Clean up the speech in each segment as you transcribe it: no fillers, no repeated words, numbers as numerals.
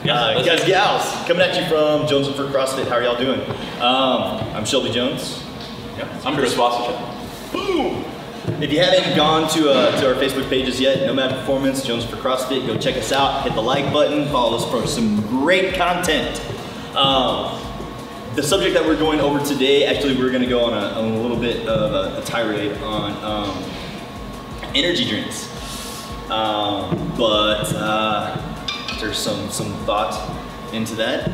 Guys, gals, coming at you from Jones for CrossFit. How are y'all doing? I'm Shelby Jones. Yeah. I'm Chris Wasserman. Boom! If you haven't gone to our Facebook pages yet, Nomad Performance, Jones for CrossFit, go check us out. Hit the like button. Follow us for some great content. The subject that we're going over today, actually, we're going to go on a little bit of a tirade on energy drinks. There's some thought into that.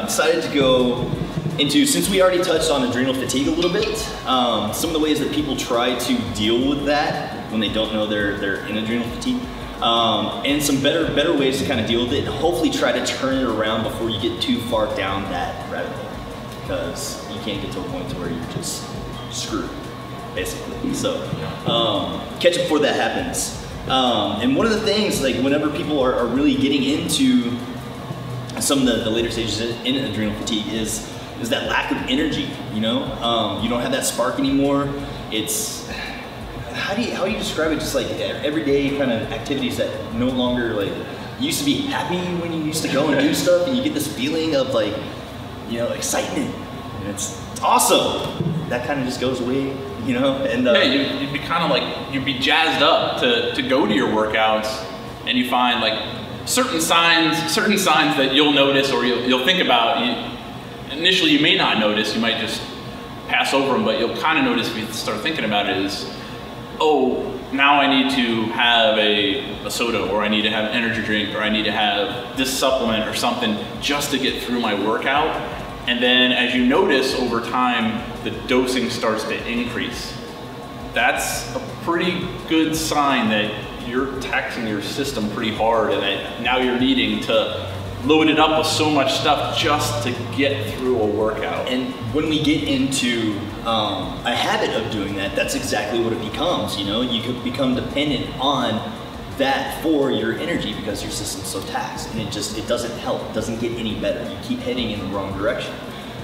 Decided to go into, since we already touched on adrenal fatigue a little bit, some of the ways that people try to deal with that when they don't know they're in adrenal fatigue, and some better ways to kind of deal with it, and hopefully try to turn it around before you get too far down that rabbit hole, because you can't get to a point to where you're just screwed, basically. So catch it before that happens. And one of the things, like whenever people are really getting into some of the later stages in adrenal fatigue is that lack of energy, you know? You don't have that spark anymore. It's, how do you describe it? Just like everyday kind of activities that no longer, like, you used to be happy when you used to go and do stuff, and you get this feeling of, like, you know, excitement, and it's awesome. That kind of just goes away, you know? And yeah, you'd be kind of like, you'd be jazzed up to go to your workouts, and you find like certain signs that you'll notice or you'll think about. Initially you may not notice, you might just pass over them, but you'll kind of notice if you start thinking about it is, oh, now I need to have a soda, or I need to have an energy drink, or I need to have this supplement or something just to get through my workout. And then as you notice over time, the dosing starts to increase. That's a pretty good sign that you're taxing your system pretty hard, and that now you're needing to load it up with so much stuff just to get through a workout. And when we get into a habit of doing that, that's exactly what it becomes. You know, you could become dependent on that for your energy because your system's so taxed, and it doesn't help. It doesn't get any better. You keep heading in the wrong direction.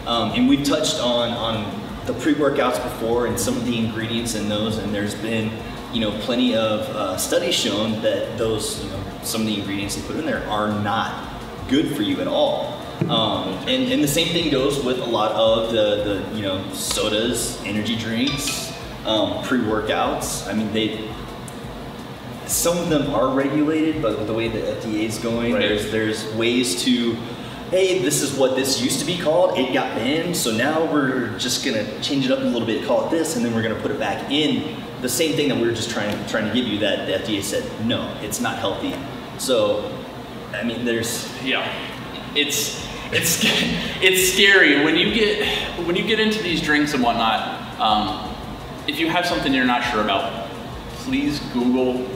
And we've touched on the pre-workouts before and some of the ingredients in those, and there's been, you know, plenty of studies shown that those, you know, some of the ingredients they put in there are not good for you at all. And the same thing goes with a lot of the you know, sodas, energy drinks, pre-workouts. I mean, some of them are regulated, but with the way the FDA is going, right, there's ways to, hey, this is what this used to be called, it got banned, so now we're just gonna change it up a little bit, call it this, and then we're gonna put it back in the same thing that we were just trying to give you, that the FDA said, no, it's not healthy. So, I mean, yeah, it's scary when you get into these drinks and whatnot. If you have something you're not sure about, please Google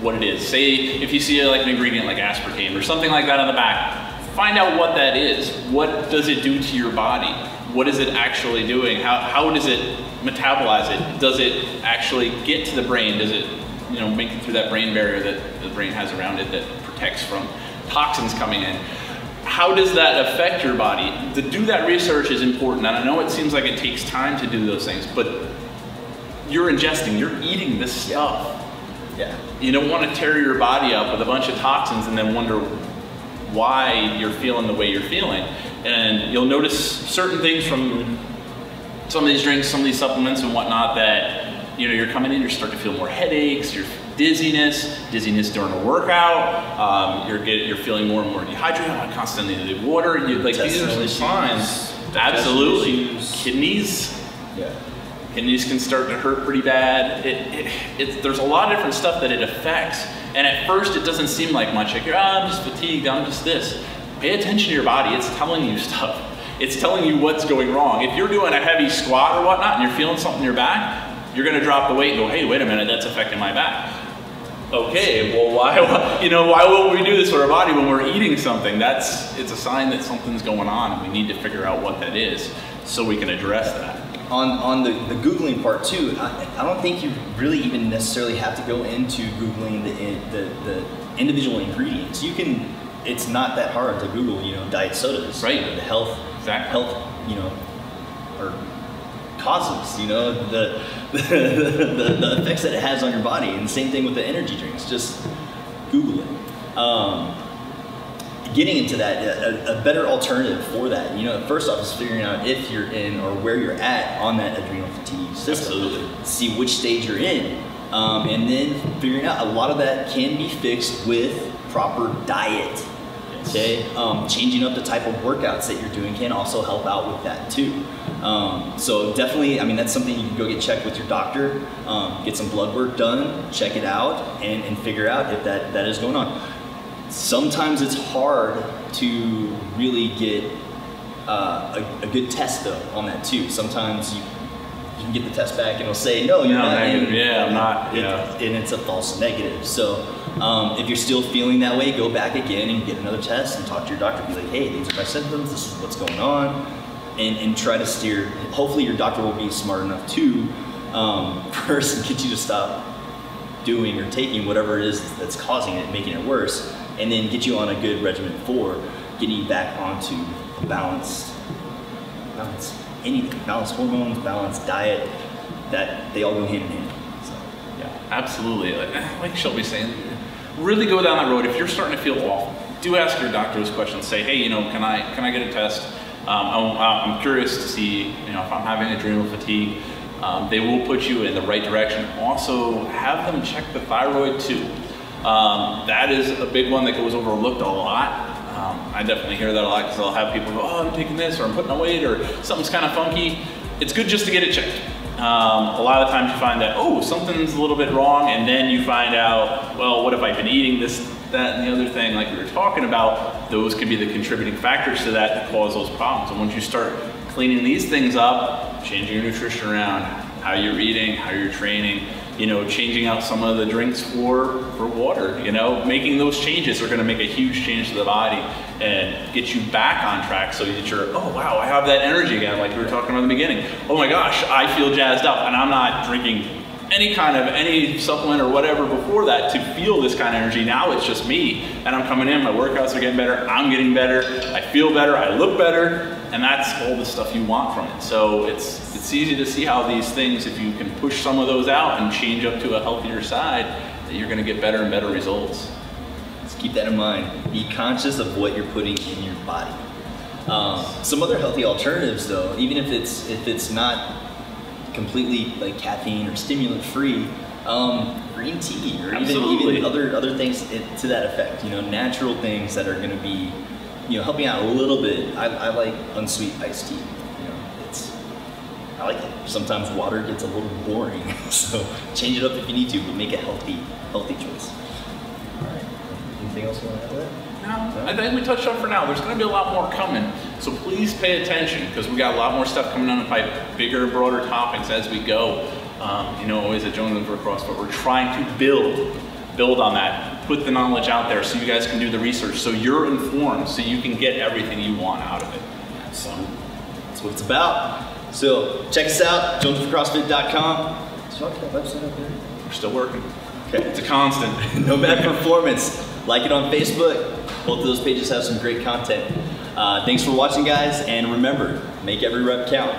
what it is. Say if you see like an ingredient like aspartame or something like that on the back, find out what that is. What does it do to your body? What is it actually doing? How does it metabolize it? Does it actually get to the brain? Does it, you know, make it through that brain barrier that the brain has around it that protects from toxins coming in? How does that affect your body? To do that research is important, and I know it seems like it takes time to do those things, but you're ingesting, you're eating this stuff. Yeah. You don't want to tear your body up with a bunch of toxins and then wonder why you're feeling the way you're feeling. And you'll notice certain things from some of these drinks, some of these supplements and whatnot, that, you know, you're coming in, you're starting to feel more headaches, dizziness during a workout, you're feeling more and more dehydrated, I constantly need water. Like, these are some signs. Absolutely. Kidneys. Yeah. Kidneys can start to hurt pretty bad. There's a lot of different stuff that it affects. And at first it doesn't seem like much. Like, I'm just fatigued, I'm just this. Pay attention to your body, it's telling you stuff. It's telling you what's going wrong. If you're doing a heavy squat or whatnot and you're feeling something in your back, you're gonna drop the weight and go, hey, wait a minute, that's affecting my back. Okay, well, why will we do this for our body when we're eating something? It's a sign that something's going on, and we need to figure out what that is so we can address that. On the Googling part too, I don't think you really even necessarily have to go into Googling the individual ingredients. You can, it's not that hard to Google, you know, diet sodas, right? The health, you know, or causes, you know, the effects that it has on your body, and the same thing with the energy drinks. Just Google it. getting into that, a better alternative for that. You know, first off is figuring out if you're in or where you're at on that adrenal fatigue system. Absolutely. See which stage you're in. And then figuring out a lot of that can be fixed with proper diet. Okay, changing up the type of workouts that you're doing can also help out with that too. So definitely, I mean, that's something you can go get checked with your doctor, get some blood work done, check it out, and figure out if that is going on. Sometimes it's hard to really get a good test though on that too. Sometimes you can get the test back and it'll say, no, you're not negative. I'm not. And it's a false negative. So if you're still feeling that way, go back again and get another test and talk to your doctor. Be like, hey, these are my symptoms. This is what's going on, and try to steer. Hopefully, your doctor will be smart enough to first get you to stop doing or taking whatever it is that's causing it, making it worse, and then get you on a good regimen for getting you back onto a balanced anything, balanced hormones, balanced diet. That they all go hand in hand. So. Yeah, absolutely. Like Shelby's saying, really go down that road. If you're starting to feel awful, do ask your doctor those questions. Say, hey, you know, can I get a test? I'm curious to see, you know, if I'm having adrenal fatigue. They will put you in the right direction. Also, have them check the thyroid too. That is a big one that goes overlooked a lot. I definitely hear that a lot because I'll have people go, oh, I'm taking this, or I'm putting on weight, or something's kind of funky. It's good just to get it checked. A lot of times you find that, oh, something's a little bit wrong, and then you find out, well, what if I've been eating this, that, and the other thing like we were talking about? Those could be the contributing factors to that cause those problems. And once you start cleaning these things up, changing your nutrition around, how you're eating, how you're training, you know, changing out some of the drinks for water, you know, making those changes are going to make a huge change to the body and get you back on track so that you're, oh wow, I have that energy again, like we were talking about in the beginning. Oh my gosh, I feel jazzed up, and I'm not drinking any supplement or whatever before that to feel this kind of energy. Now it's just me, and I'm coming in, my workouts are getting better, I'm getting better, I feel better, I look better, and that's all the stuff you want from it. So it's easy to see how these things, if you can push some of those out and change up to a healthier side, that you're gonna get better and better results. Just keep that in mind. Be conscious of what you're putting in your body. Some other healthy alternatives though, even if it's not completely like caffeine or stimulant free, green tea or even other things to that effect, you know, natural things that are going to be, you know, helping out a little bit. I like unsweet iced tea. You know, I like it. Sometimes water gets a little boring, so change it up if you need to, but make a healthy choice. All right. Anything else you want to add to that? No, I think we touched on for now. There's going to be a lot more coming, so please pay attention because we got a lot more stuff coming down the pipe, bigger, broader topics as we go. You know, always at Jones for CrossFit, we're trying to build on that, put the knowledge out there so you guys can do the research, so you're informed, so you can get everything you want out of it. So that's what it's about. So check us out, jonesforcrossfit.com. Is that website up there? We're still working. Okay, it's a constant. Nomad Performance. Like it on Facebook. Both of those pages have some great content. Thanks for watching, guys, and remember, make every rep count.